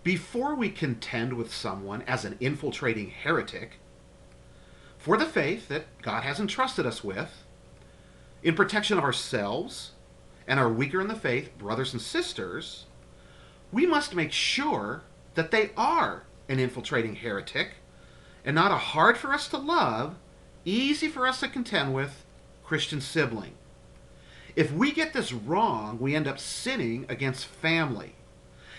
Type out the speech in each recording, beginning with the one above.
before we contend with someone as an infiltrating heretic for the faith that God has entrusted us with, in protection of ourselves and our weaker in the faith brothers and sisters, we must make sure that they are an infiltrating heretic and not a hard for us to love, easy for us to contend with Christian sibling. If we get this wrong, we end up sinning against family.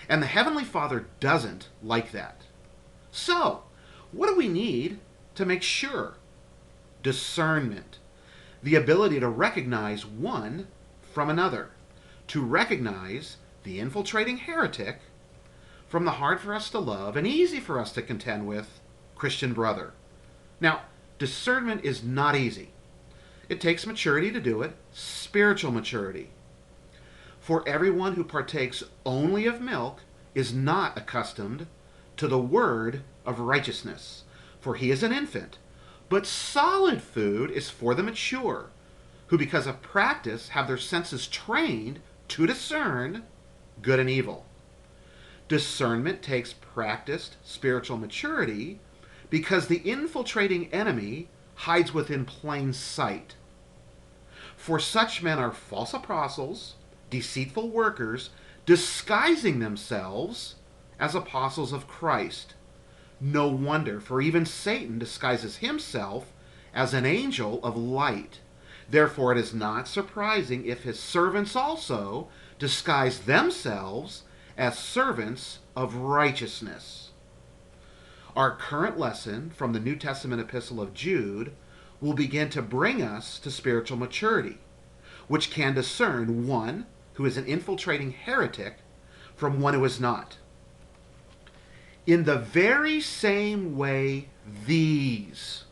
And the Heavenly Father doesn't like that. So, what do we need to make sure? Discernment. The ability to recognize one from another. To recognize the infiltrating heretic from the hard for us to love and easy for us to contend with Christian brother. Now, discernment is not easy. It takes maturity to do it, spiritual maturity. For everyone who partakes only of milk is not accustomed to the word of righteousness, for he is an infant. But solid food is for the mature, who because of practice have their senses trained to discern good and evil. Discernment takes practiced spiritual maturity because the infiltrating enemy hides within plain sight. For such men are false apostles, deceitful workers, disguising themselves as apostles of Christ. No wonder, for even Satan disguises himself as an angel of light. Therefore it is not surprising if his servants also disguise themselves as servants of righteousness. Our current lesson from the New Testament Epistle of Jude will begin to bring us to spiritual maturity, which can discern one who is an infiltrating heretic from one who is not. In the very same way, these.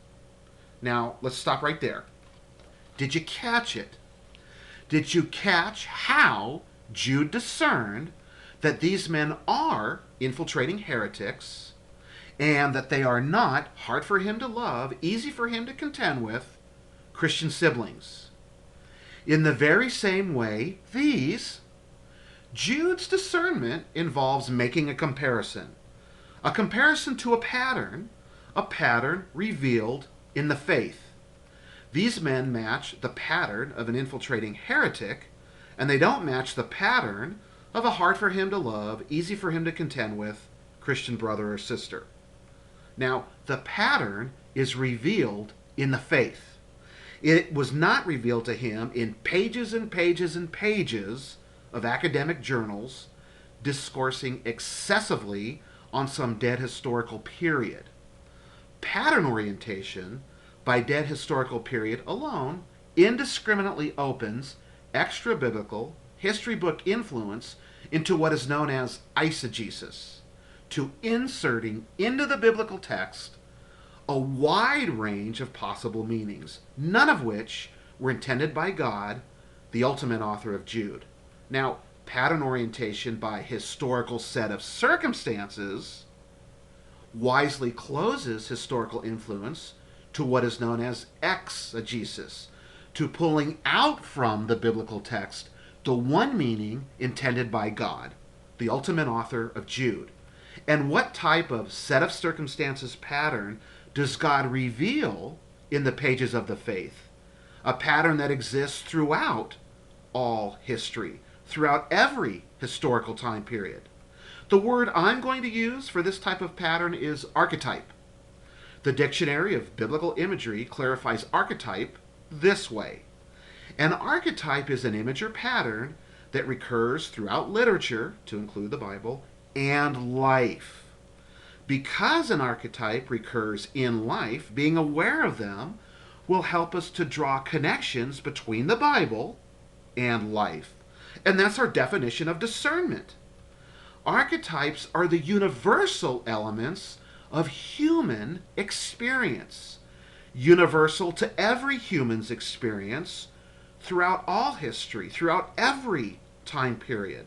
Now, let's stop right there. Did you catch it? Did you catch how Jude discerned that these men are infiltrating heretics and that they are not hard for him to love, easy for him to contend with Christian siblings? In the very same way, these. Jude's discernment involves making a comparison to a pattern revealed in the faith. These men match the pattern of an infiltrating heretic, and they don't match the pattern of a hard for him to love, easy for him to contend with Christian brother or sister. Now, the pattern is revealed in the faith. It was not revealed to him in pages and pages and pages of academic journals discoursing excessively on some dead historical period. Pattern orientation by dead historical period alone indiscriminately opens extra-biblical history book influence into what is known as eisegesis, to inserting into the biblical text a wide range of possible meanings, none of which were intended by God, the ultimate author of Jude. Now, pattern orientation by historical set of circumstances wisely closes historical influence to what is known as exegesis, to pulling out from the biblical text the one meaning intended by God, the ultimate author of Jude. And what type of set of circumstances pattern does God reveal in the pages of the faith? A pattern that exists throughout all history, throughout every historical time period. The word I'm going to use for this type of pattern is archetype. The Dictionary of Biblical Imagery clarifies archetype this way. An archetype is an image or pattern that recurs throughout literature, to include the Bible, and life. Because an archetype recurs in life, being aware of them will help us to draw connections between the Bible and life. And that's our definition of discernment. Archetypes are the universal elements of human experience, universal to every human's experience throughout all history, throughout every time period.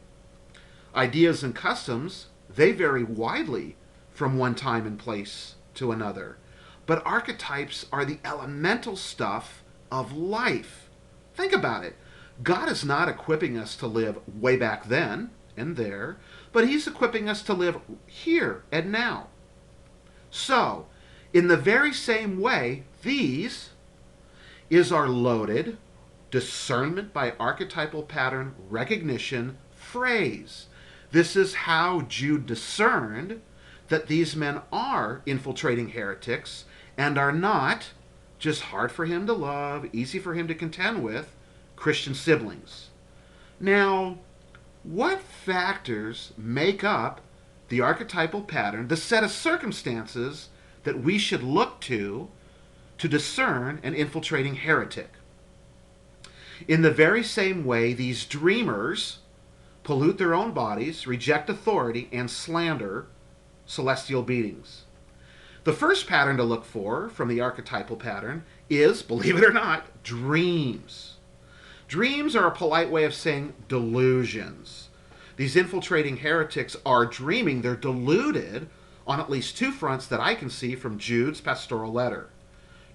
Ideas and customs, they vary widely from one time and place to another. But archetypes are the elemental stuff of life. Think about it. God is not equipping us to live way back then and there, but he's equipping us to live here and now. So, in the very same way, these is our loaded discernment by archetypal pattern recognition phrase. This is how Jude discerned that these men are infiltrating heretics and are not just hard for him to love, easy for him to contend with, Christian siblings. Now, what factors make up the archetypal pattern, the set of circumstances that we should look to discern an infiltrating heretic? In the very same way, these dreamers pollute their own bodies, reject authority, and slander celestial beings. The first pattern to look for from the archetypal pattern is, believe it or not, dreams. Dreams are a polite way of saying delusions. These infiltrating heretics are dreaming. They're deluded on at least two fronts that I can see from Jude's pastoral letter.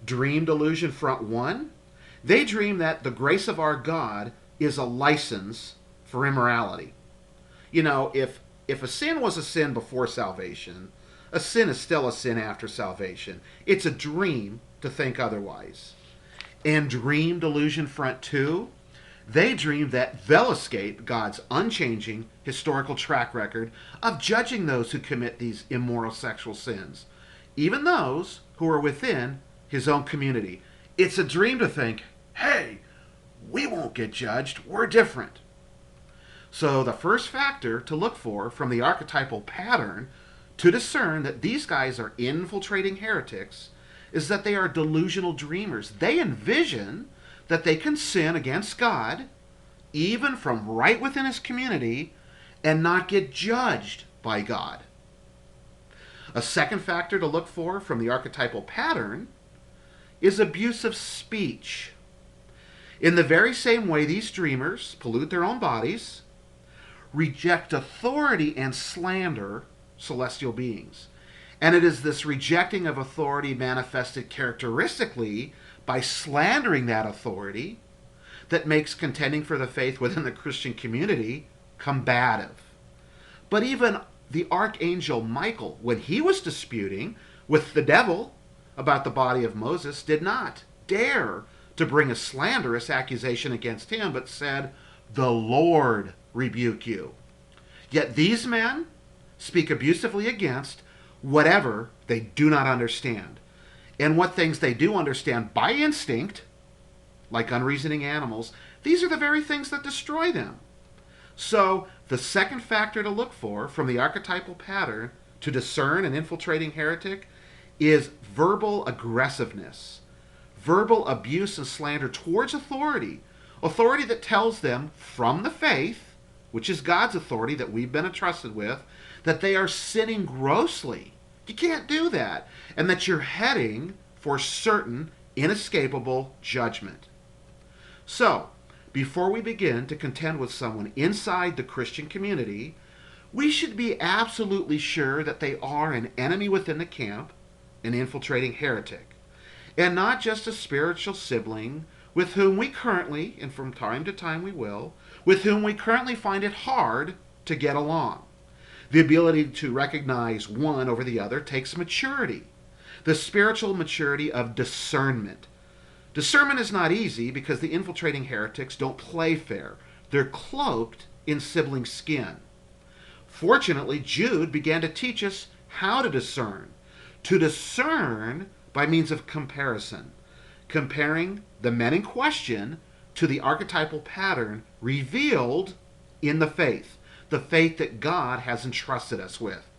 Dream delusion front one, they dream that the grace of our God is a license for immorality. You know, if a sin was a sin before salvation, a sin is still a sin after salvation. It's a dream to think otherwise. And dream delusion front two, they dream that they'll escape God's unchanging historical track record of judging those who commit these immoral sexual sins, even those who are within his own community. It's a dream to think, hey, we won't get judged, we're different. So the first factor to look for from the archetypal pattern to discern that these guys are infiltrating heretics is that they are delusional dreamers. They envision that they can sin against God, even from right within his community, and not get judged by God. A second factor to look for from the archetypal pattern is abusive speech. In the very same way these dreamers pollute their own bodies, reject authority, and slander celestial beings. And it is this rejecting of authority manifested characteristically by slandering that authority that makes contending for the faith within the Christian community combative. But even the archangel Michael, when he was disputing with the devil about the body of Moses, did not dare to bring a slanderous accusation against him, but said, "The Lord rebuke you." Yet these men speak abusively against whatever they do not understand. And what things they do understand by instinct, like unreasoning animals, these are the very things that destroy them. So the second factor to look for from the archetypal pattern to discern an infiltrating heretic is verbal aggressiveness, verbal abuse and slander towards authority, authority that tells them from the faith, which is God's authority that we've been entrusted with, that they are sinning grossly. You can't do that. And that you're heading for certain inescapable judgment. So, before we begin to contend with someone inside the Christian community, we should be absolutely sure that they are an enemy within the camp, an infiltrating heretic, and not just a spiritual sibling with whom we currently, and from time to time we will, with whom we currently find it hard to get along. The ability to recognize one over the other takes maturity, the spiritual maturity of discernment. Discernment is not easy because the infiltrating heretics don't play fair. They're cloaked in sibling skin. Fortunately, Jude began to teach us how to discern by means of comparison, comparing the men in question to the archetypal pattern revealed in the faith that God has entrusted us with.